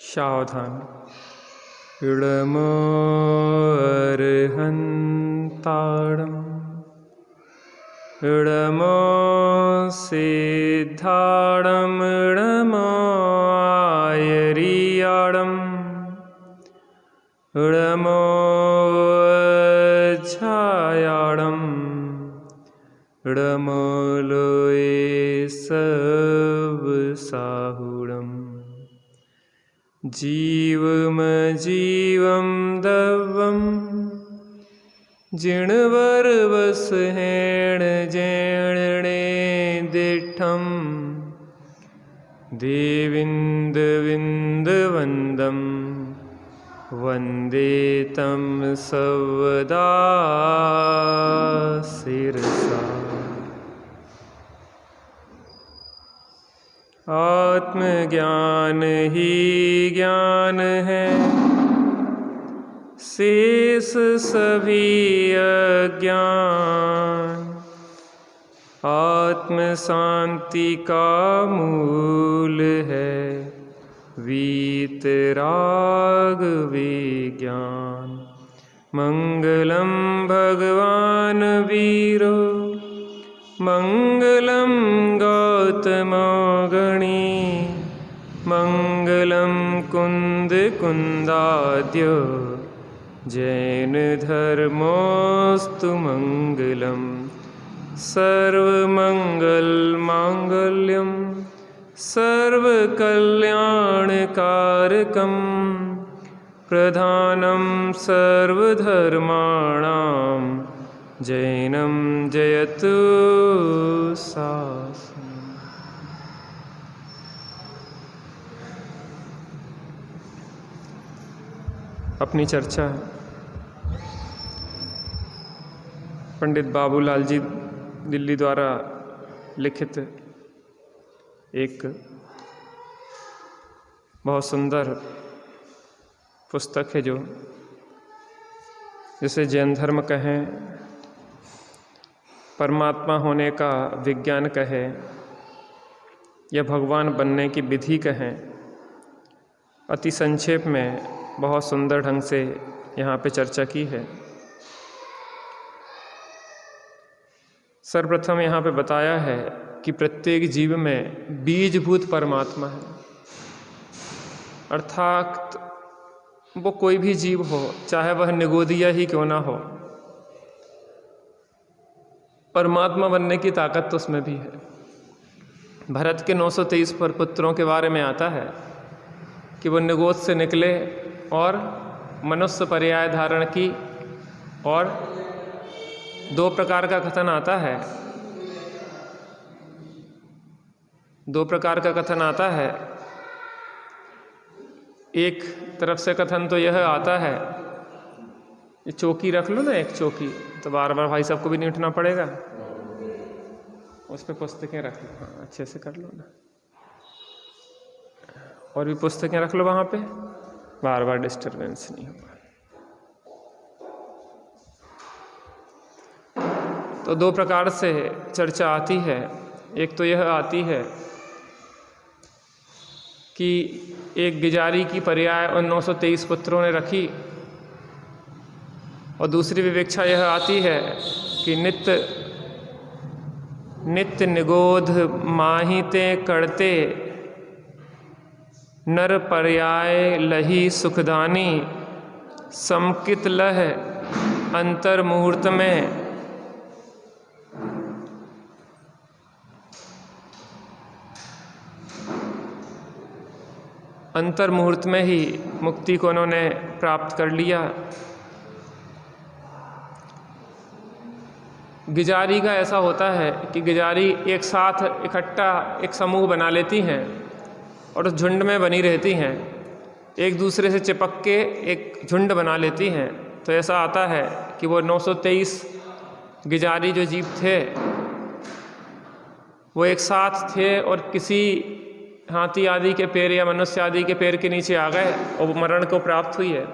सावधान। इडमोऽर्हन्ताडम् इडमो सिद्धाडम् इडमोऽयरीयाडम् इडमोऽच्छायाडम् इडमोलोये सबसाहुडम् जीवमजीवं दवं जिणवरवसहेण जैणे दिठं देविन्दविन्दवन्दं वन्दे तं सर्वदा शिरसा। आत्मज्ञान ही ज्ञान है, शेष सभी अज्ञान। आत्म शांति का मूल है, वीतराग विज्ञान। मंगलम भगवान वीरो मंगलम गौतमो गणी मंगलम कुंद कुंदाद्यो जैन धर्मोस्तु मंगलम। सर्वमंगल मांगल्यम सर्वकल्याणकारकम प्रधानम सर्वधर्माणां जैनम जयतु शासनम्। अपनी चर्चा पंडित बाबूलाल जी दिल्ली द्वारा लिखित एक बहुत सुंदर पुस्तक है, जिसे जैन धर्म कहें, परमात्मा होने का विज्ञान कहें, या भगवान बनने की विधि कहें। अति संक्षेप में बहुत सुंदर ढंग से यहाँ पे चर्चा की है। सर्वप्रथम यहाँ पे बताया है कि प्रत्येक जीव में बीजभूत परमात्मा है, अर्थात वो कोई भी जीव हो, चाहे वह निगोदिया ही क्यों ना हो, परमात्मा बनने की ताकत तो उसमें भी है। भरत के 923 पुत्रों के बारे में आता है कि वो निगोद से निकले और मनुष्य पर्याय धारण की, और दो प्रकार का कथन आता है। एक तरफ से कथन तो यह आता है, ये चौकी रख लो ना, एक चौकी, तो बार बार भाई सबको भी नहीं उठना पड़ेगा, उस पर पुस्तकें रख लो। हाँ, अच्छे से कर लो ना, और भी पुस्तकें रख लो वहाँ पे, बार बार डिस्टरबेंस नहीं होगा। तो दो प्रकार से चर्चा आती है। एक तो यह आती है कि एक गिजारी की पर्याय उन 923 पुत्रों ने रखी, और दूसरी विवेक्षा यह आती है कि नित्य निगोध माहिते करते नर पर्याय लही सुखदानी समकित लह अंतर मुहूर्त में। अंतर मुहूर्त में ही मुक्ति को उन्होंने प्राप्त कर लिया। गिजारी का ऐसा होता है कि गिजारी एक साथ इकट्ठा एक समूह बना लेती हैं और उस झुंड में बनी रहती हैं, एक दूसरे से चिपक के एक झुंड बना लेती हैं। तो ऐसा आता है कि वो 923 गिजारी जो जीव थे वो एक साथ थे, और किसी हाथी आदि के पैर या मनुष्य आदि के पैर के नीचे आ गए और वो मरण को प्राप्त हुई है।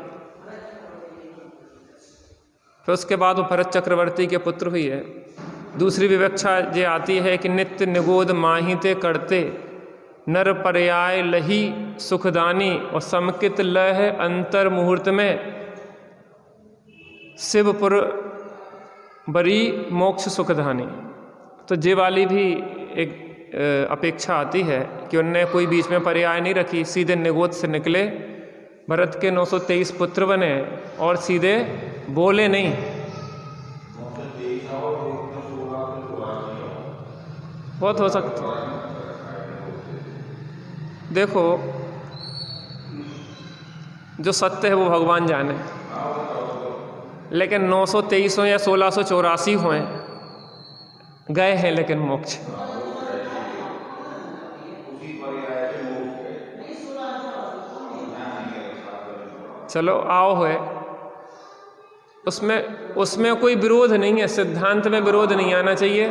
फिर उसके बाद वो भरत चक्रवर्ती के पुत्र हुई है। दूसरी विवक्षा ये आती है कि नित्य निगोद माहिते करते, नर पर्याय लही सुखदानी और समकित लह अंतर मुहूर्त में शिवपुर बरी मोक्ष सुखधानी। तो ये वाली भी एक अपेक्षा आती है कि उनने कोई बीच में पर्याय नहीं रखी, सीधे निगोद से निकले, भरत के 923 पुत्र बने और सीधे बोले नहीं। बहुत हो सकता है। देखो, जो सत्य है वो भगवान जाने, लेकिन 923 हो या 1684 हो गए हैं लेकिन मोक्ष। चलो आओ है, उसमें कोई विरोध नहीं है, सिद्धांत में विरोध नहीं आना चाहिए।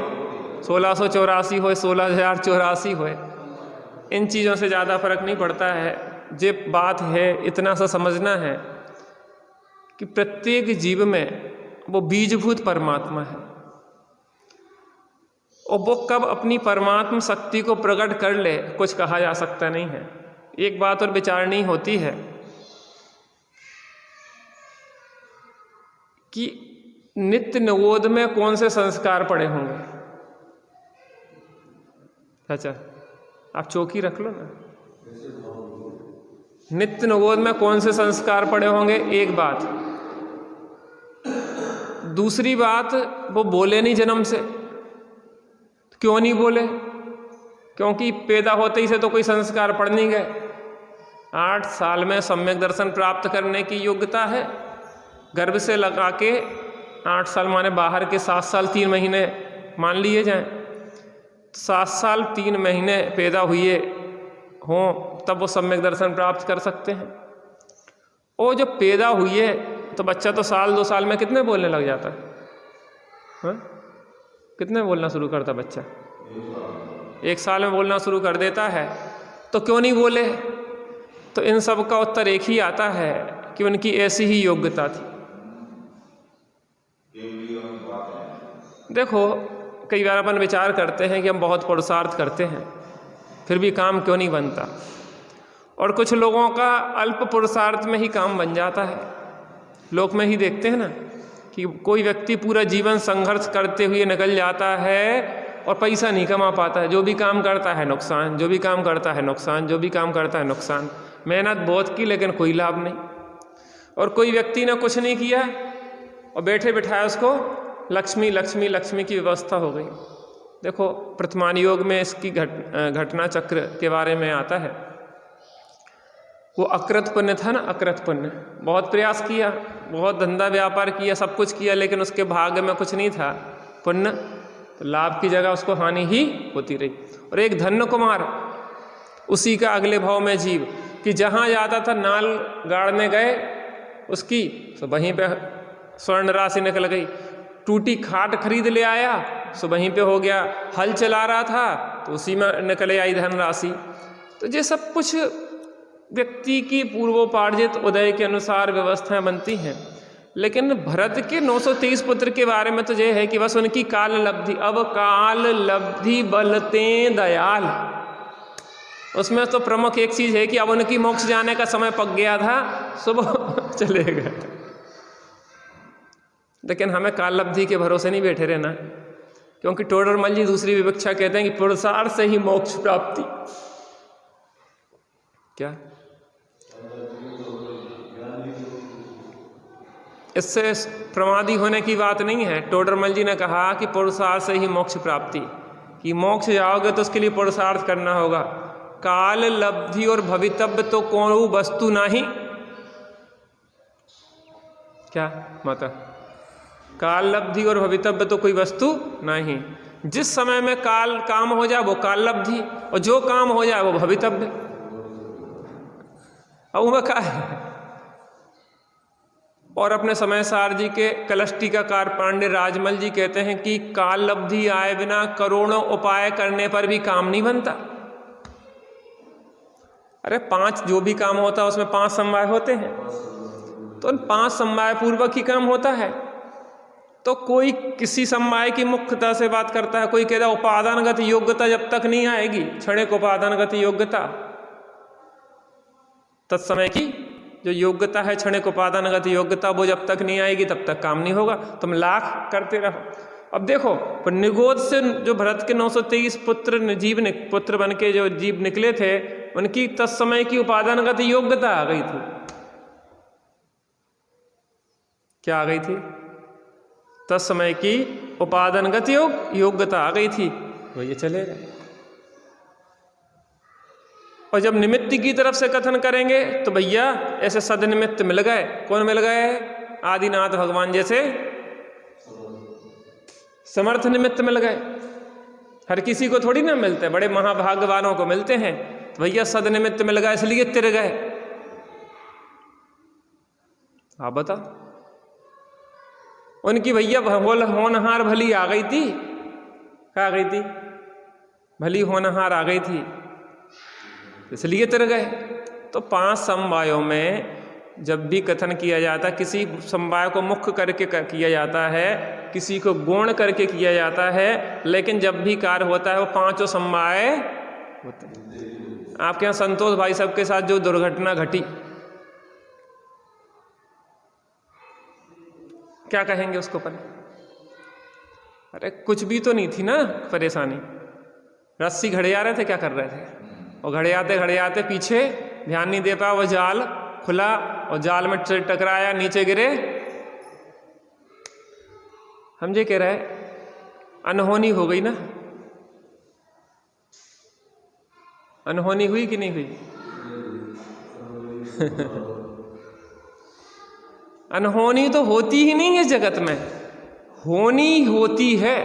1684 हो 16084 हो, इन चीज़ों से ज़्यादा फर्क नहीं पड़ता है। जे बात है इतना सा समझना है कि प्रत्येक जीव में वो बीजभूत परमात्मा है और वो कब अपनी परमात्मा शक्ति को प्रकट कर ले कुछ कहा जा सकता नहीं है। एक बात और विचारनी होती है कि नित्य निगोद में कौन से संस्कार पड़े होंगे। अच्छा, आप चौकी रख लो ना। नित्य निगोद में कौन से संस्कार पड़े होंगे, एक बात। दूसरी बात, वो बोले नहीं जन्म से। क्यों नहीं बोले? क्योंकि पैदा होते ही से तो कोई संस्कार पड़ नहीं गए। 8 साल में सम्यक दर्शन प्राप्त करने की योग्यता है। गर्भ से लगा के 8 साल माने बाहर के 7 साल 3 महीने मान लिए जाएं, 7 साल 3 महीने पैदा हुए हों तब वो सम्यक दर्शन प्राप्त कर सकते हैं। और जब पैदा हुए तो बच्चा तो 1-2 साल में कितने बोलने लग जाता है? हाँ? कितने बोलना शुरू करता बच्चा? 1 साल में बोलना शुरू कर देता है। तो क्यों नहीं बोले? तो इन सब का उत्तर एक ही आता है कि उनकी ऐसी ही योग्यता थी। देखो, कई बार अपन विचार करते हैं कि हम बहुत पुरुषार्थ करते हैं फिर भी काम क्यों नहीं बनता, और कुछ लोगों का अल्प पुरुषार्थ में ही काम बन जाता है। लोक में ही देखते हैं ना कि कोई व्यक्ति पूरा जीवन संघर्ष करते हुए निकल जाता है और पैसा नहीं कमा पाता है। जो भी काम करता है नुकसान, जो भी काम करता है नुकसान, जो भी काम करता है नुकसान। मेहनत बहुत की लेकिन कोई लाभ नहीं। और कोई व्यक्ति ने कुछ नहीं किया और बैठे बिठाए उसको लक्ष्मी लक्ष्मी लक्ष्मी की व्यवस्था हो गई। देखो, प्रथमान योग में इसकी घटना चक्र के बारे में आता है। वो अकृत पुण्य था ना, अकृत पुण्य। बहुत प्रयास किया, बहुत धंधा व्यापार किया, सब कुछ किया, लेकिन उसके भाग्य में कुछ नहीं था पुण्य, तो लाभ की जगह उसको हानि ही होती रही। और एक धन्य कुमार, उसी का अगले भाव में जीव, कि जहाँ जाता था नाल गाड़ने गए उसकी, तो वहीं पे स्वर्ण राशि निकल गई। टूटी खाट खरीद ले आया, सो वहीं पे हो गया। हल चला रहा था तो उसी में निकले आई धनराशि। तो ये सब कुछ व्यक्ति की पूर्वोपार्जित उदय के अनुसार व्यवस्थाएं बनती हैं। लेकिन भरत के 923 पुत्र के बारे में तो ये है कि बस उनकी काल लब्धि, अब काल लब्धि बलते दयाल, उसमें तो प्रमुख एक चीज है कि अब उनकी मोक्ष जाने का समय पक गया था, सुबह चले गए। लेकिन हमें काल लब्धि के भरोसे नहीं बैठे रहना, क्योंकि टोडरमल जी दूसरी विवक्षा कहते हैं कि पुरुषार्थ से ही मोक्ष प्राप्ति। क्या इससे प्रमादी होने की बात नहीं है। टोडरमल जी ने कहा कि पुरुषार्थ से ही मोक्ष प्राप्ति, कि मोक्ष जाओगे तो उसके लिए पुरुषार्थ करना होगा। काल लब्धि और भवितव्य तो कोई वस्तु नहीं। क्या माता? काल लब्धि और भवितव्य तो कोई वस्तु नहीं। जिस समय में काल काम हो जाए वो काल लब्धि, और जो काम हो जाए वो भवितव्य। अब वह क्या है? और अपने समय सार जी के कलश टीकाकार पांडे राजमल जी कहते हैं कि काल लब्धि आए बिना करोड़ों उपाय करने पर भी काम नहीं बनता। अरे 5 जो भी काम होता है उसमें 5 समवाय होते हैं, तो उन 5 समवाय पूर्वक ही काम होता है। तो कोई किसी समवाय की मुख्यता से बात करता है, कोई कहता है उपादानगत योग्यता जब तक नहीं आएगी, क्षणिक उपादानगत योग्यता, तत्समय की जो योग्यता है क्षणिक उपादानगत योग्यता, वो जब तक नहीं आएगी तब तक काम नहीं होगा। तुम लाख करते रहो। अब देखो निगोद से जो भरत के 923 पुत्र बन के जो जीव निकले थे, उनकी तत्समय की उपादानगत योग्यता आ गई थी। क्या आ गई थी? तत्समय की उपादानगत योग्यता आ गई थी, वो ये चले गए। और जब निमित्त की तरफ से कथन करेंगे तो भैया ऐसे सदनिमित्त मिल गए। कौन मिल गए? आदिनाथ भगवान जैसे समर्थ निमित्त मिल गए। हर किसी को थोड़ी ना मिलते, बड़े महाभाग्यवानों को मिलते हैं। तो भैया सदनिमित्त मिल गए, इसलिए तिर गए। आप बताओ, उनकी भैया होनहार भली आ गई थी। क्या आ गई थी? भली होनहार आ गई थी, इसलिए तिर गए। तो 5 समवायों में जब भी कथन किया जाता, किसी समवाय को मुख्य करके किया जाता है, किसी को गौण करके किया जाता है, लेकिन जब भी कार्य होता है वो 5 समवाय होते हैं। आपके यहाँ संतोष भाई साहब के साथ जो दुर्घटना घटी, क्या कहेंगे उसको पर? अरे कुछ भी तो नहीं थी ना परेशानी। रस्सी घड़े आ रहे थे, क्या कर रहे थे? और घड़े आते पीछे ध्यान नहीं दे पाया, वो जाल खुला और जाल में टकराया, नीचे गिरे। हम ये कह रहे अनहोनी हो गई ना। अनहोनी हुई कि नहीं हुई? अनहोनी तो होती ही नहीं है जगत में, होनी होती है।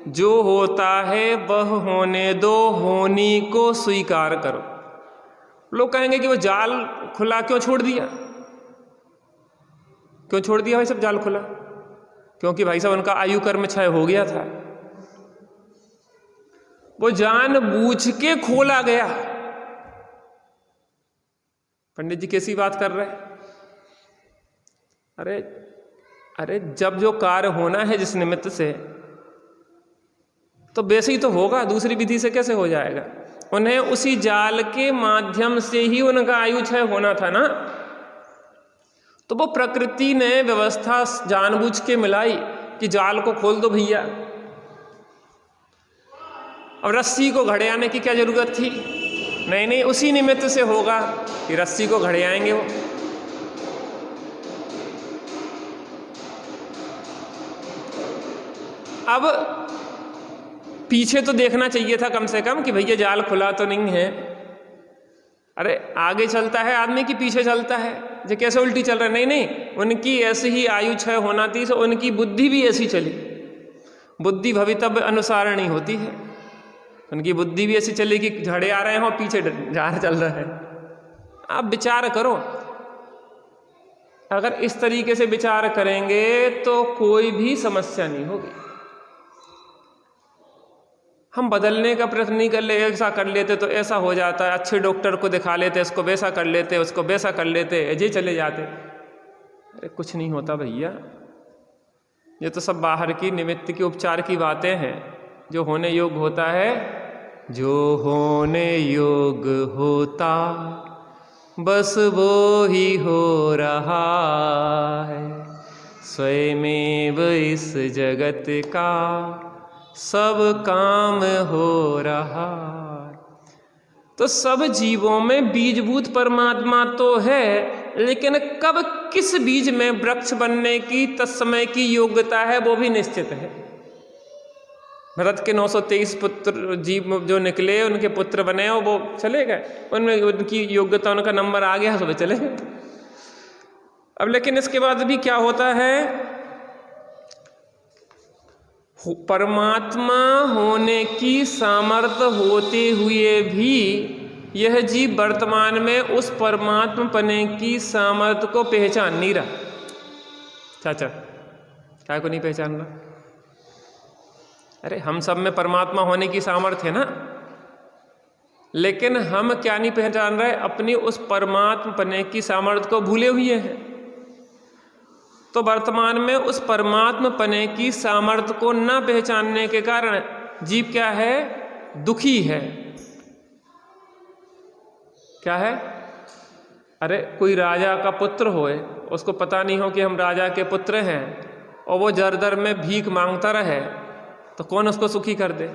जो होता है वह होने दो, होनी को स्वीकार करो। लोग कहेंगे कि वो जाल खुला क्यों छोड़ दिया? क्यों छोड़ दिया भाई साहब जाल खुला? क्योंकि भाई साहब उनका आयु कर्म क्षय हो गया था। वो जानबूझ के खोला गया। पंडित जी कैसी बात कर रहे हैं? अरे जब जो कार्य होना है जिस निमित्त से, तो वैसे ही तो होगा, दूसरी विधि से कैसे हो जाएगा? उन्हें उसी जाल के माध्यम से ही उनका आयु क्षय होना था ना। तो वो प्रकृति ने व्यवस्था जानबूझ के मिलाई कि जाल को खोल दो भैया। अब रस्सी को घड़े आने की क्या जरूरत थी? नहीं, उसी निमित्त से होगा कि रस्सी को घड़े आएंगे वो। अब पीछे तो देखना चाहिए था कम से कम कि भैया जाल खुला तो नहीं है। अरे आगे चलता है आदमी कि पीछे चलता है? जो कैसे उल्टी चल रहा है? नहीं, उनकी ऐसी ही आयु क्षय होना थी, तो उनकी बुद्धि भी ऐसी चली। बुद्धि भवितव्य अनुसारणी होती है। उनकी बुद्धि भी ऐसी चली कि झड़े आ रहे हो, पीछे जार चल रहा है। आप विचार करो, अगर इस तरीके से विचार करेंगे तो कोई भी समस्या नहीं होगी। हम बदलने का प्रयत्न नहीं कर ले, ऐसा कर लेते तो ऐसा हो जाता है, अच्छे डॉक्टर को दिखा लेते, इसको वैसा कर लेते, उसको वैसा कर लेते, ऐसे चले जाते। अरे कुछ नहीं होता भैया, ये तो सब बाहर की निमित्त की उपचार की बातें हैं। जो होने योग्य होता है, जो होने योग्य होता बस वो ही हो रहा है। स्वयमेव इस जगत का सब काम हो रहा। तो सब जीवों में बीजभूत परमात्मा तो है, लेकिन कब किस बीज में वृक्ष बनने की तत्समय की योग्यता है वो भी निश्चित है। भरत के 923 पुत्र जीव जो निकले, उनके पुत्र बने और वो चले गए, उनमें उनकी योग्यता, उनका नंबर आ गया तो वे चले गए। अब लेकिन इसके बाद भी क्या होता है? परमात्मा होने की सामर्थ्य होते हुए भी यह जीव वर्तमान में उस परमात्मा पने की सामर्थ्य को पहचान नहीं रहा। चाचा क्या को नहीं पहचान रहा? अरे हम सब में परमात्मा होने की सामर्थ्य है ना, लेकिन हम क्या नहीं पहचान रहे? अपनी उस परमात्मा पने की सामर्थ्य को भूले हुए हैं। तो वर्तमान में उस परमात्म पने की सामर्थ्य को न पहचानने के कारण जीव क्या है? दुखी है। क्या है? अरे कोई राजा का पुत्र होए, उसको पता नहीं हो कि हम राजा के पुत्र हैं, और वो दर दर में भीख मांगता रहे, तो कौन उसको सुखी कर दे?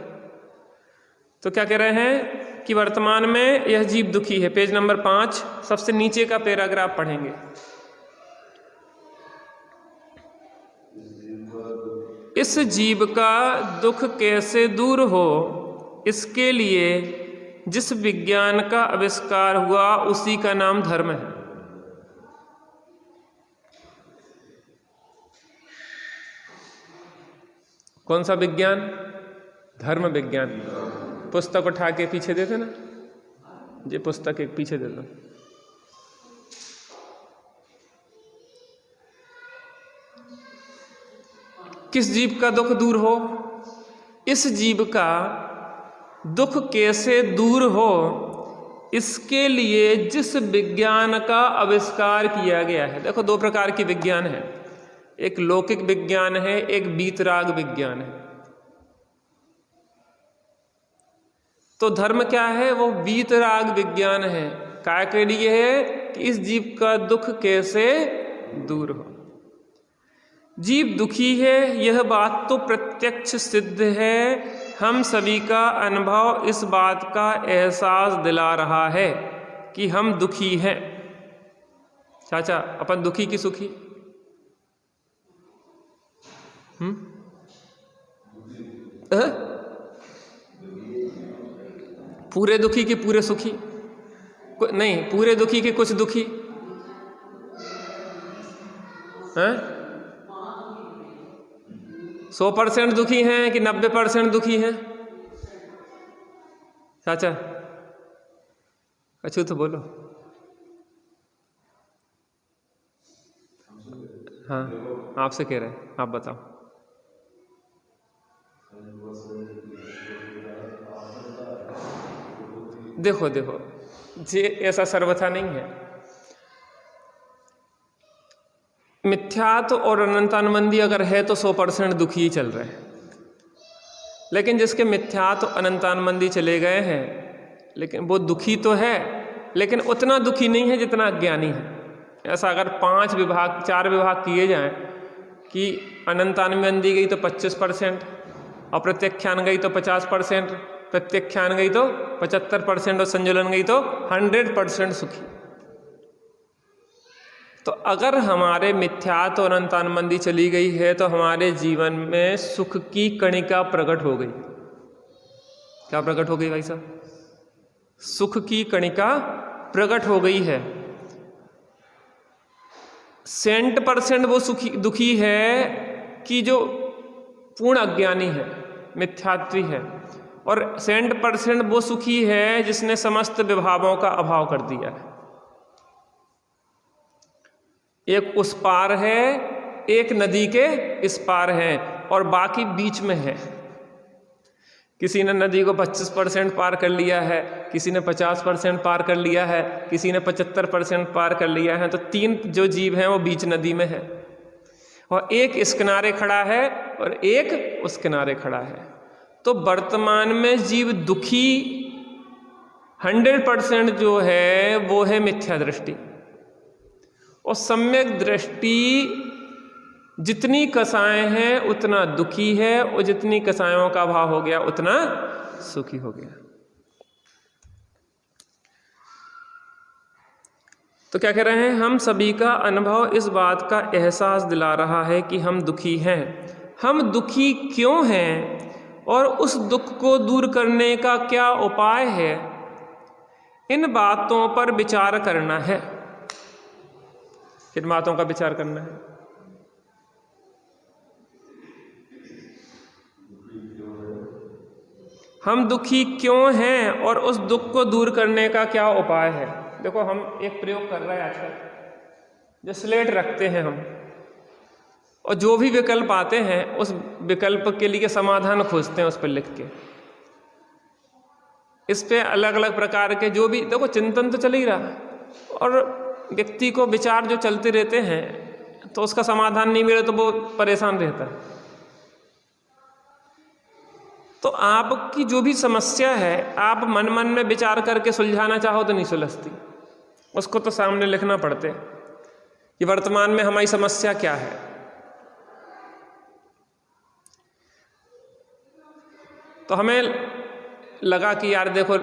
तो क्या कह रहे हैं कि वर्तमान में यह जीव दुखी है। पेज नंबर 5 सबसे नीचे का पैराग्राफ पढ़ेंगे। इस जीव का दुख कैसे दूर हो, इसके लिए जिस विज्ञान का आविष्कार हुआ उसी का नाम धर्म है। कौन सा विज्ञान? धर्म विज्ञान। पुस्तक उठा के पीछे दे देना, ये पुस्तक एक पीछे दे दो। किस जीव का दुख दूर हो? इस जीव का दुख कैसे दूर हो, इसके लिए जिस विज्ञान का आविष्कार किया गया है। देखो, दो प्रकार की विज्ञान है, एक लौकिक विज्ञान है, एक वीतराग विज्ञान है। तो धर्म क्या है? वो वीतराग विज्ञान है। क्या के लिए है? कि इस जीव का दुख कैसे दूर हो। जीव दुखी है, यह बात तो प्रत्यक्ष सिद्ध है। हम सभी का अनुभव इस बात का एहसास दिला रहा है कि हम दुखी हैं। चाचा, अपन दुखी की सुखी? पूरे दुखी कि पूरे सुखी? नहीं, पूरे दुखी के कुछ दुखी हैं? 100% दुखी हैं कि 90% दुखी हैं? चाचा अच्छू तो बोलो। हाँ, आपसे कह रहे हैं, आप बताओ। देखो देखो, ये ऐसा सर्वथा नहीं है। मिथ्यात्व और अनंतानुबंधी अगर है तो 100% दुखी ही चल रहे हैं। लेकिन जिसके मिथ्यात्व अनंतानुबंधी चले गए हैं, लेकिन वो दुखी तो है, लेकिन उतना दुखी नहीं है जितना अज्ञानी है। ऐसा अगर 4 विभाग किए जाएं कि अनंतानुबंधी गई तो 25%, और प्रत्यक्षान गई तो 50%, प्रत्यक्षान गई तो 75% और संजुलन गई तो 100% सुखी। तो अगर हमारे मिथ्यात्व और अनंतानुबंधी चली गई है तो हमारे जीवन में सुख की कणिका प्रकट हो गई। क्या प्रकट हो गई भाई साहब? सुख की कणिका प्रकट हो गई है। 100% वो दुखी है कि जो पूर्ण अज्ञानी है, मिथ्यात्वी है, और 100% वो सुखी है जिसने समस्त विभावों का अभाव कर दिया है। एक उस पार है, एक नदी के इस पार है, और बाकी बीच में है। किसी ने नदी को 25% पार कर लिया है, किसी ने 50% पार कर लिया है, किसी ने 75% पार कर लिया है। तो 3 जो जीव हैं वो बीच नदी में है, और एक इस किनारे खड़ा है और एक उस किनारे खड़ा है। तो वर्तमान में जीव दुखी 100% जो है वो है मिथ्या दृष्टि, और सम्यक दृष्टि जितनी कसाएं हैं उतना दुखी है, और जितनी कसायों का अभाव हो गया उतना सुखी हो गया। तो क्या कह रहे हैं? हम सभी का अनुभव इस बात का एहसास दिला रहा है कि हम दुखी हैं। हम दुखी क्यों हैं और उस दुख को दूर करने का क्या उपाय है, इन बातों पर विचार करना है। किन बातों का विचार करना है? हम दुखी क्यों हैं और उस दुख को दूर करने का क्या उपाय है। देखो, हम एक प्रयोग कर रहे हैं आजकल, जो स्लेट रखते हैं हम, और जो भी विकल्प आते हैं उस विकल्प के लिए समाधान खोजते हैं उस पर लिख के। इस पे अलग अलग प्रकार के जो भी, देखो चिंतन तो चल ही रहा है, और व्यक्ति को विचार जो चलते रहते हैं, तो उसका समाधान नहीं मिले तो वो परेशान रहता है। तो आपकी जो भी समस्या है आप मन मन में विचार करके सुलझाना चाहो तो नहीं सुलझती, उसको तो सामने लिखना पड़ते कि वर्तमान में हमारी समस्या क्या है। तो हमें लगा कि यार देखो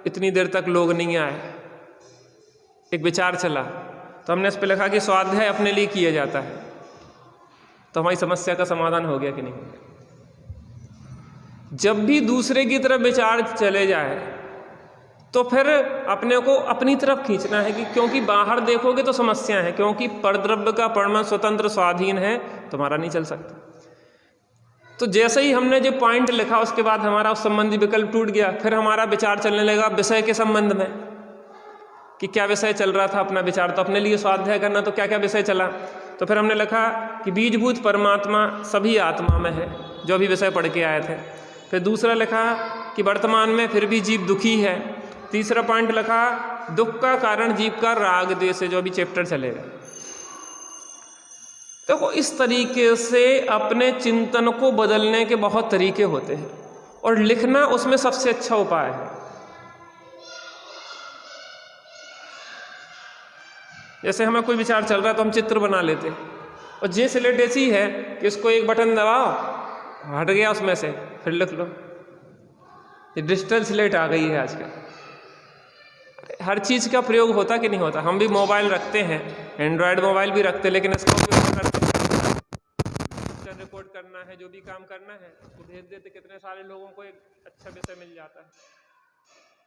इतनी देर तक लोग नहीं आए, एक विचार चला तो हमने इस पर लिखा कि स्वाध्याय अपने लिए किया जाता है। तो हमारी समस्या का समाधान हो गया कि नहीं हो गया। जब भी दूसरे की तरफ विचार चले जाए तो फिर अपने को अपनी तरफ खींचना है कि क्योंकि बाहर देखोगे तो समस्याएं हैं, क्योंकि परद्रव्य का परमाणु स्वतंत्र स्वाधीन है, तुम्हारा नहीं चल सकता। तो जैसे ही हमने जो पॉइंट लिखा उसके बाद हमारा उस संबंधी विकल्प टूट गया, फिर हमारा विचार चलने लगा विषय के संबंध में कि क्या विषय चल रहा था। अपना विचार तो अपने लिए स्वाध्याय करना, तो क्या क्या विषय चला। तो फिर हमने लिखा कि बीजभूत परमात्मा सभी आत्मा में है, जो भी विषय पढ़ के आए थे। फिर दूसरा लिखा कि वर्तमान में फिर भी जीव दुखी है। तीसरा पॉइंट लिखा दुख का कारण जीव का राग द्वेष है, जो भी चैप्टर चलेगा। देखो इस तरीके से अपने चिंतन को बदलने के बहुत तरीके होते हैं और लिखना उसमें सबसे अच्छा उपाय है। जैसे हमें कोई विचार चल रहा है तो हम चित्र बना लेते हैं, और जे स्लेट ऐसी है कि इसको एक बटन दबाओ हट गया उसमें से, फिर लिख लो। ये डिजिटल स्लेट आ गई है आजकल। हर चीज़ का प्रयोग होता कि नहीं होता। हम भी मोबाइल रखते हैं, एंड्रॉयड मोबाइल भी रखते हैं, लेकिन इसका उपयोग करते हैं रिकॉर्ड करना है, जो भी काम करना है उसको भेज देते, कितने सारे लोगों को एक अच्छा विषय मिल जाता है।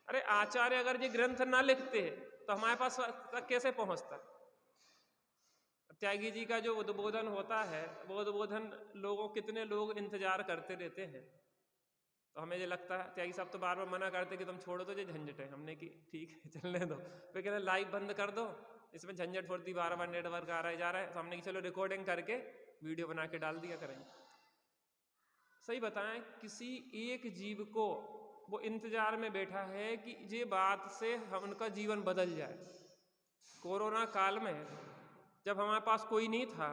अरे आचार्य अगर ये ग्रंथ ना लिखते तो हमारे पास तक कैसे पहुंचता। त्यागी जी का जो उद्बोधन होता है वो उद्बोधन लोगों कितने लोग इंतजार करते रहते हैं। तो हमें ये लगता है त्यागी साहब तो बार बार मना करते कि तुम छोड़ो तो ये झंझट है। हमने कि ठीक है चलने दो, फिर कहते लाइव बंद कर दो, इसमें झंझट होती, बार बार नेटवर्क आ रहा है जा रहा है। तो हमने कि चलो रिकॉर्डिंग करके वीडियो बना के डाल दिया करेंगे। सही बताएं, किसी एक जीव को वो इंतजार में बैठा है कि ये बात से हम उनका जीवन बदल जाए। कोरोना काल में जब हमारे पास कोई नहीं था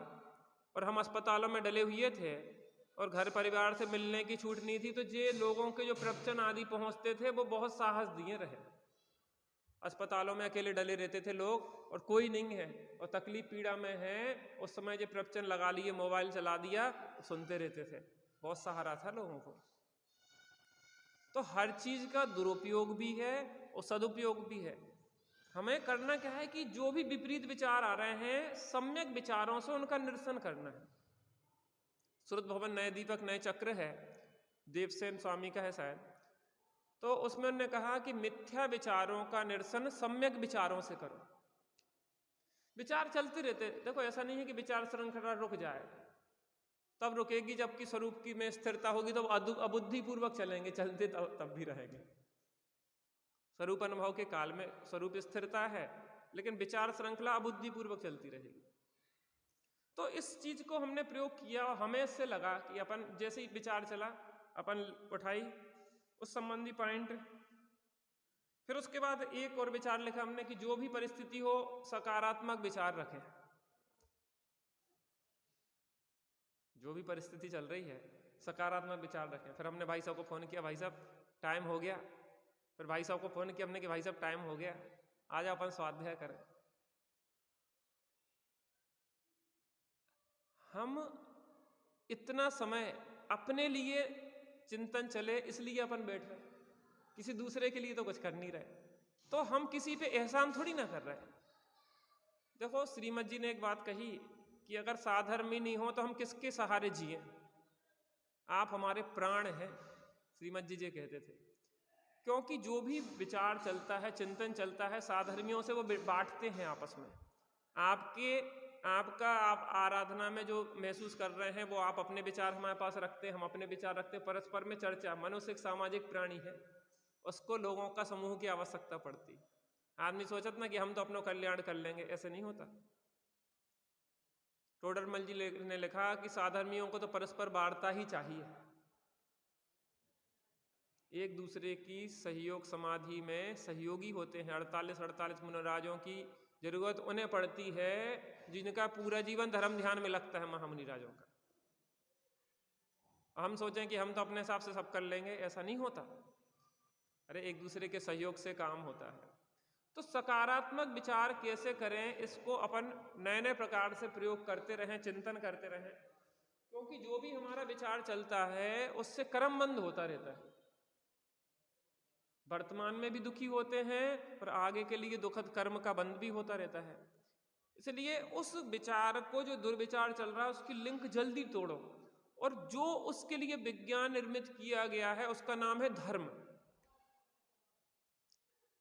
और हम अस्पतालों में डले हुए थे और घर परिवार से मिलने की छूट नहीं थी, तो ये लोगों के जो प्रवचन आदि पहुंचते थे वो बहुत साहस दिए रहे। अस्पतालों में अकेले डले रहते थे लोग और कोई नहीं है और तकलीफ पीड़ा में है, उस समय जो प्रवचन लगा लिए, मोबाइल चला दिया, सुनते रहते थे। बहुत सहारा था लोगों को। तो हर चीज का दुरुपयोग भी है और सदुपयोग भी है। हमें करना क्या है कि जो भी विपरीत विचार आ रहे हैं सम्यक विचारों से उनका निरसन करना है। सूरत भवन नए दीपक नए चक्र है, देवसेन स्वामी का है शायद, तो उसमें उन्होंने कहा कि मिथ्या विचारों का निरसन सम्यक विचारों से करो। विचार चलते रहते, देखो ऐसा नहीं है कि विचार श्रृंखला रुक जाए, तब रुकेगी जबकि स्वरूप की में स्थिरता होगी, तो अबुद्धिपूर्वक चलेंगे, चलते तब भी रहेंगे। स्वरूप अनुभव के काल में स्वरूप स्थिरता है, लेकिन विचार श्रृंखला अबुद्धिपूर्वक चलती रहेगी। तो इस चीज को हमने प्रयोग किया और हमें इससे लगा कि अपन जैसे ही विचार चला अपन उठाई उस संबंधी पॉइंट। फिर उसके बाद एक और विचार लिखा हमने कि जो भी परिस्थिति हो सकारात्मक विचार रखें। जो भी परिस्थिति चल रही है सकारात्मक विचार रखें। फिर हमने भाई साहब को फोन किया, भाई साहब टाइम हो गया। फिर भाई साहब को फोन किया हमने कि भाई साहब टाइम हो गया, आज अपन स्वाध्याय करें। हम इतना समय अपने लिए चिंतन चले इसलिए अपन बैठ रहे, किसी दूसरे के लिए तो कुछ कर नहीं रहे। तो हम किसी पे एहसान थोड़ी ना कर रहे। देखो श्रीमद जी ने एक बात कही कि अगर साधर्मी नहीं हो तो हम किसके सहारे जिए। आप हमारे प्राण हैं, श्रीमद जी कहते थे। क्योंकि जो भी विचार चलता है, चिंतन चलता है, साधर्मियों से वो बांटते हैं आपस में। आपका आप आराधना में जो महसूस कर रहे हैं वो आप अपने विचार हमारे पास रखते हैं, हम अपने विचार रखते हैं, परस्पर में चर्चा। मनुष्य एक सामाजिक प्राणी है, उसको लोगों का समूह की आवश्यकता पड़ती। आदमी सोचत ना कि हम तो अपना कल्याण कर लेंगे, ऐसे नहीं होता। टोडरमल जी ने लिखा कि साधर्मियों को तो परस्पर वार्ता ही चाहिए। एक दूसरे की सहयोग समाधि में सहयोगी होते हैं। 48 मुनिराजों की जरूरत उन्हें पड़ती है जिनका पूरा जीवन धर्म ध्यान में लगता है, महामुनि राजों का। हम सोचें कि हम तो अपने हिसाब से सब कर लेंगे, ऐसा नहीं होता। अरे एक दूसरे के सहयोग से काम होता है। तो सकारात्मक विचार कैसे करें, इसको अपन नए नए प्रकार से प्रयोग करते रहें, चिंतन करते रहें, क्योंकि जो भी हमारा विचार चलता है उससे कर्म बंध होता रहता है। वर्तमान में भी दुखी होते हैं और आगे के लिए दुखद कर्म का बंध भी होता रहता है। इसलिए उस विचार को, जो दुर्विचार चल रहा है, उसकी लिंक जल्दी तोड़ो, और जो उसके लिए विज्ञान निर्मित किया गया है उसका नाम है धर्म।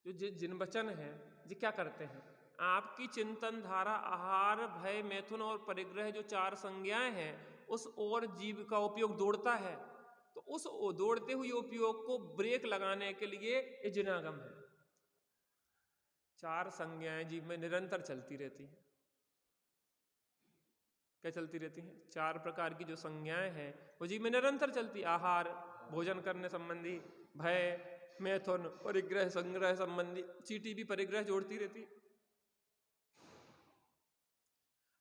जो जिन वचन है जी क्या करते हैं, आपकी चिंतन धारा आहार, भय, मैथुन और परिग्रह जो 4 संज्ञाएं हैं उस और जीव का उपयोग दौड़ता है। तो उस दौड़ते हुए उपयोग को ब्रेक लगाने के लिए ये जिनागम है। 4 संज्ञाएं जीव में निरंतर चलती रहती हैं। क्या चलती रहती हैं? 4 प्रकार की जो संज्ञाएं हैं वो जीव में निरंतर चलती। आहार, भोजन करने संबंधी, भय, मैथुन, परिग्रह, संग्रह संबंधी, चींटी भी परिग्रह जोड़ती रहती।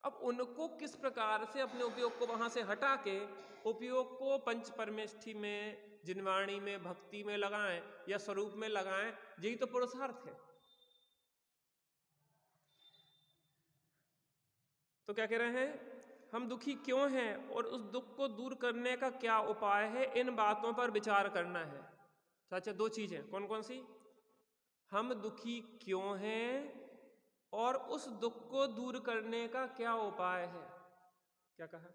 अब उनको किस प्रकार से अपने उपयोग को वहां से हटा के उपयोग को पंच परमेष्ठी में, जिनवाणी में, भक्ति में लगाएं या स्वरूप में लगाएं, यही तो पुरुषार्थ है। तो क्या कह रहे हैं, हम दुखी क्यों हैं और उस दुख को दूर करने का क्या उपाय है, इन बातों पर विचार करना है। तो अच्छा 2 चीजें कौन कौन सी, हम दुखी क्यों हैं और उस दुख को दूर करने का क्या उपाय है। क्या कहा,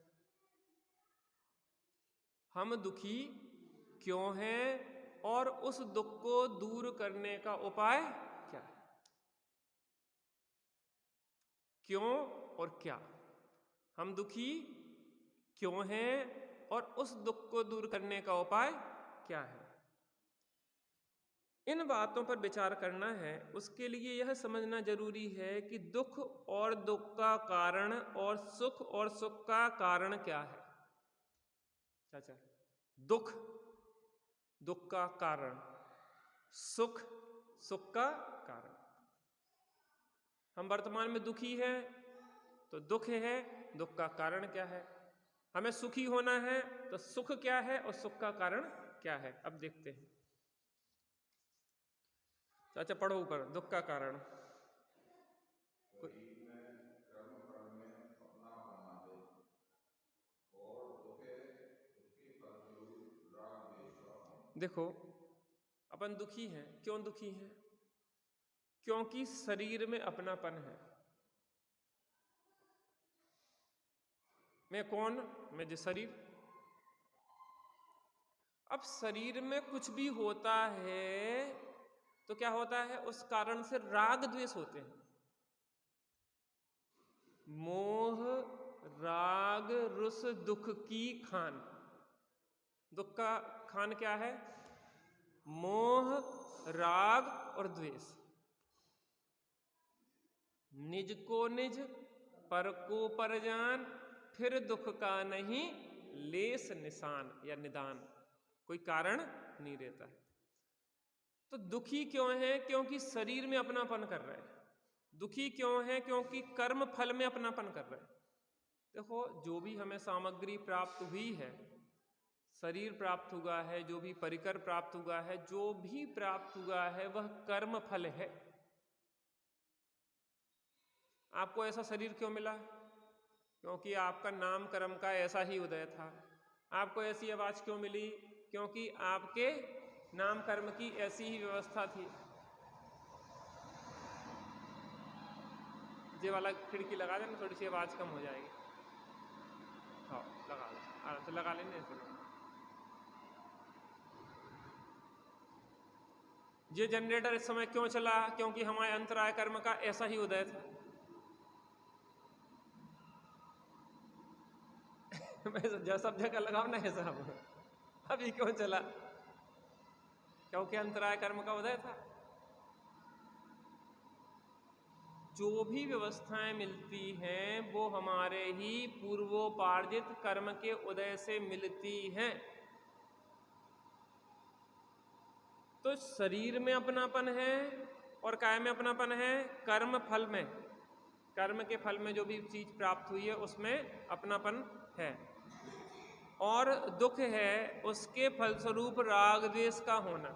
हम दुखी क्यों हैं और उस दुख को दूर करने का उपाय क्या है। क्यों और क्या, हम दुखी क्यों हैं और उस दुख को दूर करने का उपाय क्या है। इन बातों पर विचार करना है। उसके लिए यह समझना जरूरी है कि दुख और दुख का कारण और सुख का कारण क्या है। चाचा, दुख दुख का कारण, सुख का कारण। हम वर्तमान में दुखी हैं तो दुख है, दुख का कारण क्या है। हमें सुखी होना है तो सुख क्या है और सुख का कारण क्या है। अब देखते हैं। अच्छा पढ़ो ऊपर, दुख का कारण। देखो अपन दुखी हैं, क्यों दुखी हैं, क्योंकि शरीर में अपनापन है। मैं कौन, मैं जो शरीर। अब शरीर में कुछ भी होता है तो क्या होता है, उस कारण से राग द्वेष होते हैं। मोह, राग, रुस दुख की खान। दुख का खान क्या है, मोह, राग और द्वेष। निज को निज, पर को पर जान, फिर दुख का नहीं लेस निशान या निदान। कोई कारण नहीं रहता है। तो दुखी क्यों है, क्योंकि शरीर में अपनापन कर रहे हैं। दुखी क्यों है, क्योंकि कर्म फल में अपनापन कर रहे हैं। देखो जो भी हमें सामग्री प्राप्त हुई है, शरीर प्राप्त हुआ है, जो भी परिकर प्राप्त हुआ है, जो भी प्राप्त हुआ है वह कर्म फल है। आपको ऐसा शरीर क्यों मिला, क्योंकि आपका नाम कर्म का ऐसा ही उदय था। आपको ऐसी आवाज क्यों मिली, क्योंकि आपके नाम कर्म की ऐसी ही व्यवस्था थी। ये वाला खिड़की लगा देना, थोड़ी सी आवाज कम हो जाएगी। हाँ लगा लो, तो लगा लेंगे। ये जनरेटर इस समय क्यों चला, क्योंकि हमारे अंतराय कर्म का ऐसा ही उदय था। मैं सब जगह लगाओ ना ऐसा। अभी क्यों चला, क्योंकि अंतराय कर्म का उदय था। जो भी व्यवस्थाएं मिलती हैं वो हमारे ही पूर्वोपार्जित कर्म के उदय से मिलती हैं। तो शरीर में अपनापन है और काय में अपनापन है, कर्म फल में। कर्म के फल में जो भी चीज प्राप्त हुई है उसमें अपनापन है, और दुख है उसके फलस्वरूप राग द्वेष का होना।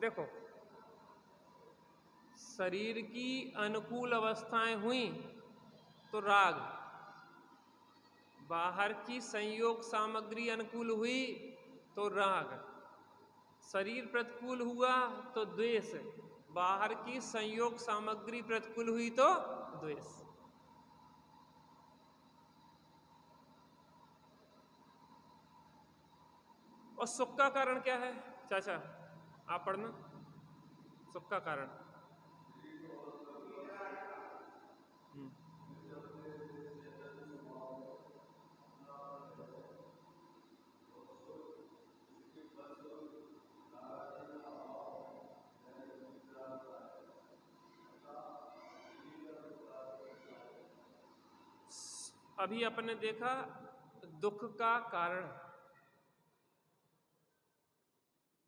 देखो, शरीर की अनुकूल अवस्थाएं हुई तो राग, बाहर की संयोग सामग्री अनुकूल हुई तो राग, शरीर प्रतिकूल हुआ तो द्वेष, बाहर की संयोग सामग्री प्रतिकूल हुई तो द्वेष। और सुख का कारण क्या है? चाचा आप पढ़ना, सुख का कारण। अभी अपने देखा दुख का कारण,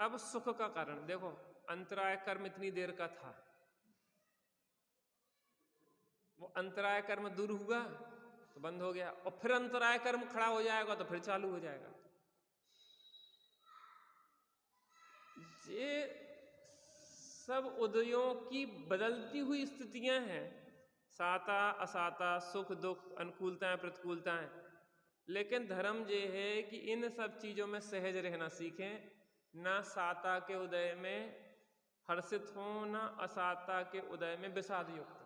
अब सुख का कारण देखो। अंतराय कर्म इतनी देर का था, वो अंतराय कर्म दूर हुआ तो बंद हो गया, और फिर अंतराय कर्म खड़ा हो जाएगा तो फिर चालू हो जाएगा। ये सब उदयों की बदलती हुई स्थितियां हैं, साता असाता, सुख दुख, अनुकूलताएं प्रतिकूलताएं। लेकिन धर्म ये है कि इन सब चीजों में सहज रहना सीखें, ना साता के उदय में हर्षित हो, ना असाता के उदय में विषाद युक्त।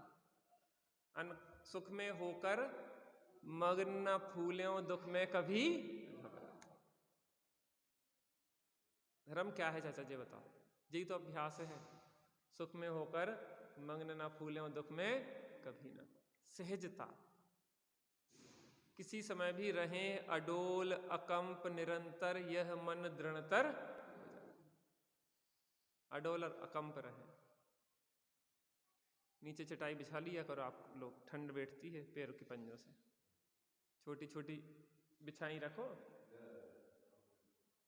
सुख में होकर मग्न न फूले, दुख में कभी। धर्म क्या है चाचा जी बताओ? यही तो अभ्यास है, सुख में होकर मग्न ना फूले, दुख में कभी ना। सहजता, किसी समय भी रहें अडोल अकंप निरंतर, यह मन दृढ़तर। अडोल और अकंप रहे। नीचे चटाई बिछा लिया करो आप लोग, ठंड बैठती है पैरों के पंजों से, छोटी छोटी बिछाई रखो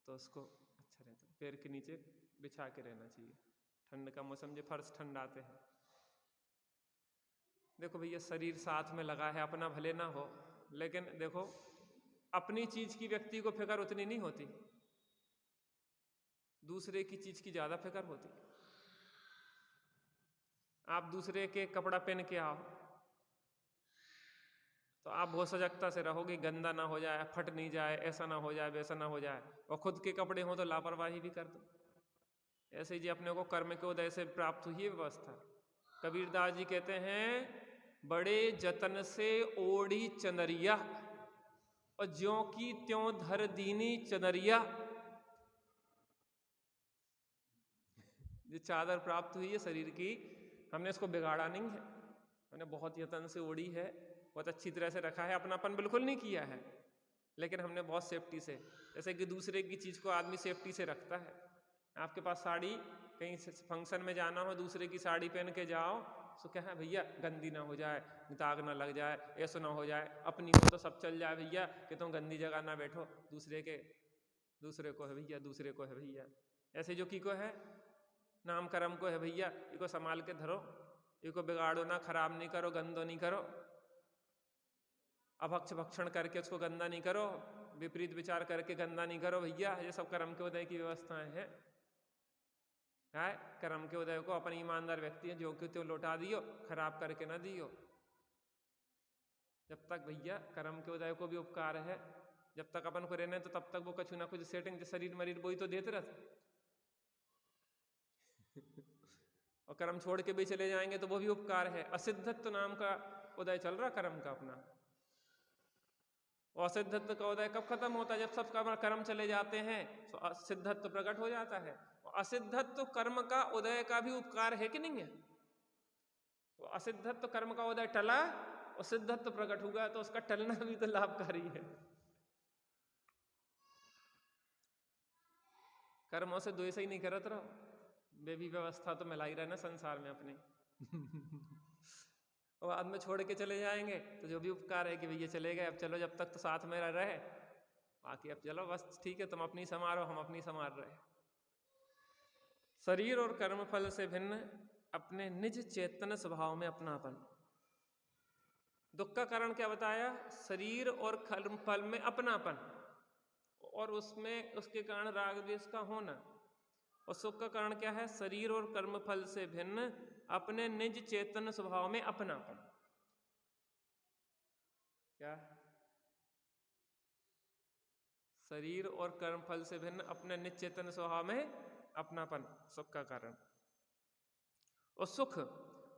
तो उसको अच्छा रहता है। पैर के नीचे बिछा के रहना चाहिए, ठंड का मौसम जो फर्श ठंड आते हैं। देखो भैया, शरीर साथ में लगा है, अपना भले ना हो, लेकिन देखो अपनी चीज की व्यक्ति को फिक्र उतनी नहीं होती, दूसरे की चीज की ज्यादा फिक्र होती। आप दूसरे के कपड़ा पहन के आओ तो आप बहुत सजगता से रहोगे, गंदा ना हो जाए, फट नहीं जाए, ऐसा ना हो जाए, वैसा ना हो जाए। और खुद के कपड़े हों तो लापरवाही भी कर दो। ऐसे ही जी अपने को कर्म के उदय से प्राप्त हुई व्यवस्था। कबीरदास जी कहते हैं, बड़े जतन से ओढ़ी चनरिया, और ज्यों की त्यों धर दीनी चनरिया। जो चादर प्राप्त हुई है शरीर की, हमने इसको बिगाड़ा नहीं है, हमने बहुत यत्न से ओढ़ी है, बहुत अच्छी तरह से रखा है, अपनापन बिल्कुल नहीं किया है, लेकिन हमने बहुत सेफ्टी से, जैसे कि दूसरे की चीज को आदमी सेफ्टी से रखता है। आपके पास साड़ी, कहीं फंक्शन में जाना हो, दूसरे की साड़ी पहन के जाओ तो क्या है भैया, गंदी ना हो जाए, दाग ना लग जाए, ऐसा ना हो जाए, अपनी हो तो सब चल जाए भैया, कि तुम गंदी जगह ना बैठो, दूसरे को है भैया, दूसरे को है भैया। ऐसे जो की को है, नाम कर्म को है भैया, इसको संभाल के धरो, इसको बिगाड़ो ना, खराब नहीं करो, गंदो नहीं करो, अभक्ष भक्षण करके उसको गंदा नहीं करो, विपरीत विचार करके गंदा नहीं करो भैया। ये सब कर्म के उदय की व्यवस्थाएं हैं। कर्म के उदय को अपन ईमानदार व्यक्ति है, जो कि त्यों लौटा दियो, खराब करके ना दियो। जब तक भैया कर्म के उदय को भी उपकार है, जब तक अपन को रहने तो तब तक वो कुछ ना कुछ सेटिंग शरीर मरीर वही तो देते रहते। और कर्म छोड़ के भी चले जाएंगे तो वो भी उपकार है। असिद्धत्व नाम का उदय चल रहा कर्म का अपना, और असिद्धत्व का उदय कब खत्म होता है? जब सब कर्म चले जाते हैं तो असिद्धत्व प्रकट हो जाता है। और असिद्धत्व कर्म का उदय का भी उपकार है कि नहीं है? तो असिद्धत्व कर्म का उदय टला और सिद्धत्व प्रकट हुआ, तो उसका टलना भी तो लाभकारी है। कर्मों से द्वेष ही नहीं करत रहो, वे भी व्यवस्था तो मिलाई रहना संसार में अपने। और बाद में छोड़ के चले जाएंगे तो जो भी उपकार है कि भैया चले गए, अब चलो, जब तक तो साथ में रहे, बाकी अब चलो बस ठीक है, तुम अपनी संवारो, हम अपनी संवार रहे। शरीर और कर्म फल से भिन्न अपने निज चेतन स्वभाव में अपनापन। दुख का कारण क्या बताया? शरीर और कर्म फल में अपनापन, और उसमें उसके कारण राग द्वेष का होना। और सुख का कारण क्या है? शरीर और कर्म फल से भिन्न अपने निज चेतन स्वभाव में अपनापन। क्या? शरीर और कर्म फल से भिन्न अपने निज चेतन स्वभाव में अपनापन सुख का कारण। और सुख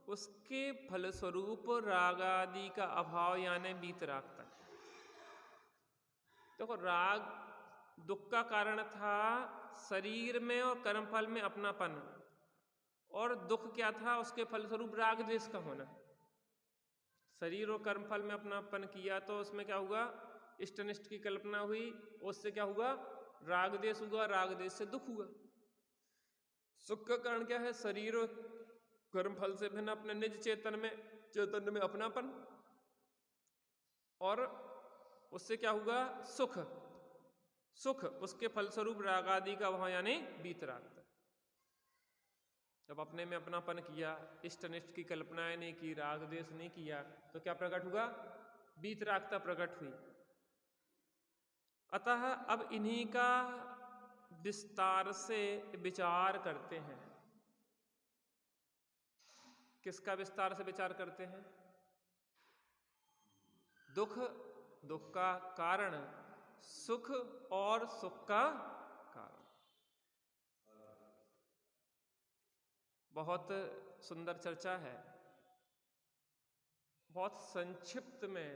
उसके फलस्वरूप राग आदि का अभाव यानी वीतरागता। देखो, राग दुख का कारण था शरीर में और कर्मफल में अपनापन, और दुख क्या था? उसके फलस्वरूप राग द्वेष का होना। शरीर और कर्मफल में अपनापन किया तो उसमें क्या हुआ? इष्ट अनिष्ट की कल्पना हुई, उससे क्या हुआ? राग द्वेष हुआ, राग द्वेष से दुख हुआ। सुख का कारण क्या है? शरीर और कर्म फल से भिन्न अपने निज चैतन्य में अपनापन, और उससे क्या हुआ? सुख। सुख उसके फलस्वरूप राग आदि का अभाव यानी वीतरागता। जब अपने में अपनापन किया, इष्ट अनिष्ट की कल्पनाएं नहीं की, राग द्वेष नहीं किया, तो क्या प्रकट हुआ? वीतरागता प्रकट हुई। अतः अब इन्हीं का विस्तार से विचार करते हैं। किसका विस्तार से विचार करते हैं? दुख, दुख का कारण, सुख और सुख का कारण। बहुत सुंदर चर्चा है। बहुत संक्षिप्त में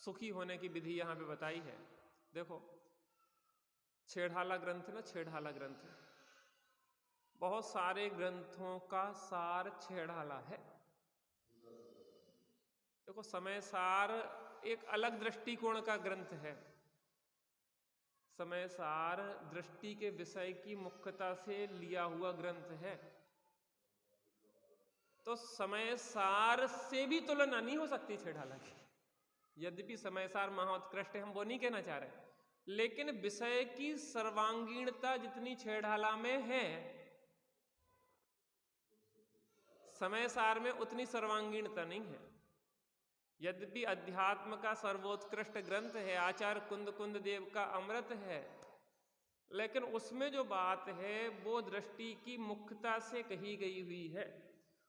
सुखी होने की विधि यहां पे बताई है। देखो, छेड़हाला ग्रंथ ना, छेड़हाला ग्रंथ बहुत सारे ग्रंथों का सार छेड़हाला है। देखो, समय सार एक अलग दृष्टिकोण का ग्रंथ है। समय सार दृष्टि के विषय की मुख्यता से लिया हुआ ग्रंथ है, तो समय सार से भी तुलना नहीं हो सकती छेड़हाला की। यद्यपि समय सार महाउत्कृष्ट है, हम वो नहीं कहना चाह रहे, लेकिन विषय की सर्वांगीणता जितनी छेड़हाला में है, समय सार में उतनी सर्वांगीणता नहीं है। यद्यपि अध्यात्म का सर्वोत्कृष्ट ग्रंथ है, आचार्य कुंद कुंद देव का अमृत है, लेकिन उसमें जो बात है वो दृष्टि की मुख्यता से कही गई हुई है,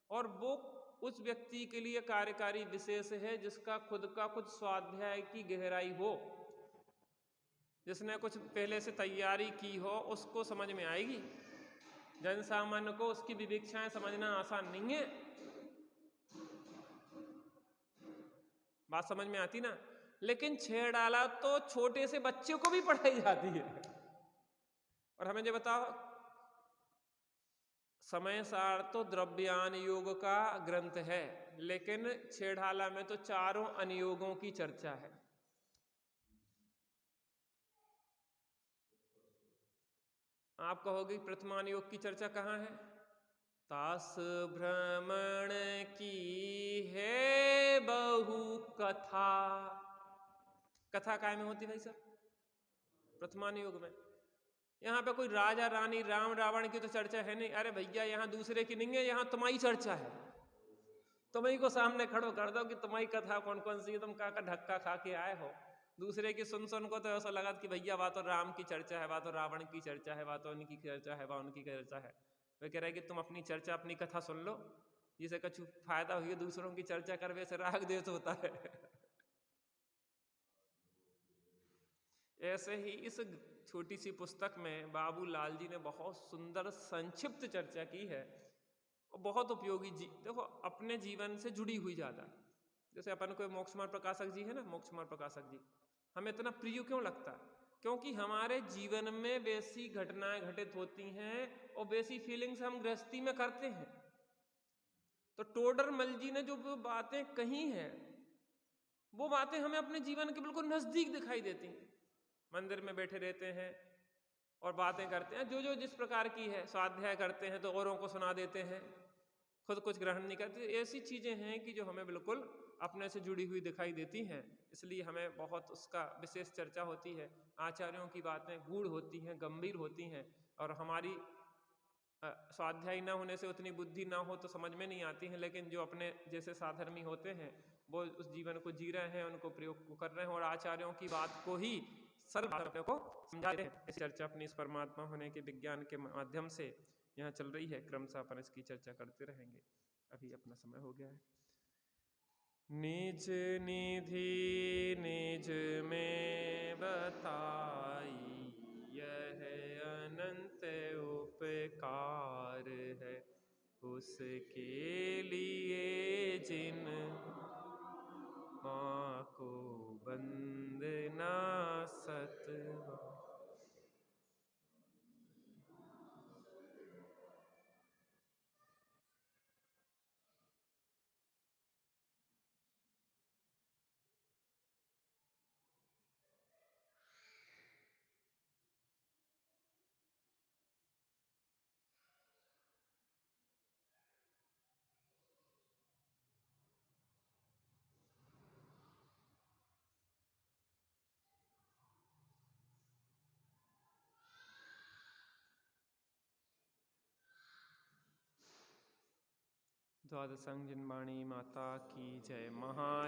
और वो उस व्यक्ति के लिए कार्यकारी विशेष है जिसका खुद का कुछ स्वाध्याय की गहराई हो, जिसने कुछ पहले से तैयारी की हो, उसको समझ में आएगी। जन सामान्य को उसकी विवेक्षाएं समझना आसान नहीं है। बात समझ में आती ना? लेकिन छेड़ाला तो छोटे से बच्चे को भी पढ़ाई जाती है। और हमें जो बताओ, समय सार तो द्रव्यान योग का ग्रंथ है, लेकिन छेड़ाला में तो चारों अनुयोगों की चर्चा है। आप कहोगे प्रथमान योग की चर्चा कहाँ है? तास भ्रमण की है बहु कथा। कथा काय में होती भाई साहब? प्रथमान योग में। यहाँ पे कोई राजा रानी राम रावण की तो चर्चा है नहीं। अरे भैया, यहाँ दूसरे की नहीं है, यहाँ तुम्हारी चर्चा है। तुम्ही को सामने खड़ो कर दो कि तुम्हारी कथा कौन कौन सी है, तुम का ढक्का खा के आए हो। दूसरे की सुन सुन को तो ऐसा लगा कि भैया वह तो राम की चर्चा है, वह तो रावण की चर्चा है, वह तो उनकी चर्चा है, वह उनकी चर्चा है। वे कह रहे कि तुम अपनी चर्चा अपनी कथा सुन लो, जिसे कुछ फायदा हुई दूसरों की चर्चा करवे से राग द्वेष होता है। ऐसे ही इस छोटी सी पुस्तक में बाबूलाल जी ने बहुत सुंदर संक्षिप्त चर्चा की है, और बहुत उपयोगी। देखो, अपने जीवन से जुड़ी हुई ज़्यादा। जैसे अपन को मोक्षमार्ग प्रकाशक जी है ना, मोक्षमार्ग प्रकाशक जी हमें इतना प्रिय क्यों लगता? क्योंकि हमारे जीवन में वैसी घटनाएं घटित होती हैं और वैसी फीलिंग्स हम गृहस्थी में करते हैं। तो टोडरमल जी ने जो बातें कही हैं, वो बातें हमें अपने जीवन के बिल्कुल नजदीक दिखाई देती हैं। मंदिर में बैठे रहते हैं और बातें करते हैं, जो जो जिस प्रकार की है, स्वाध्याय करते हैं तो औरों को सुना देते हैं, खुद कुछ ग्रहण नहीं करते। ऐसी चीजें हैं कि जो हमें बिल्कुल अपने से जुड़ी हुई दिखाई देती हैं, इसलिए हमें बहुत उसका विशेष चर्चा होती है। आचार्यों की बातें गूढ़ होती हैं, गंभीर होती हैं, और हमारी स्वाध्याय ना होने से उतनी बुद्धि ना हो तो समझ में नहीं आती है, लेकिन जो अपने जैसे साधर्मी होते हैं वो उस जीवन को जी रहे हैं, उनको प्रयोग को कर रहे हैं और आचार्यों की बात को ही सर्व को समझा रहे हैं। इस चर्चा अपनी इस परमात्मा होने के विज्ञान के माध्यम से यहाँ चल रही है, क्रमशः अपन इसकी चर्चा करते रहेंगे। अभी अपना समय हो गया है। निज निधि निज में बताई, यह अनंत उपकार है, उसके लिए जिन माँ को बंदना सतवा। द्वादशांग जिनवाणी माता की जय। महा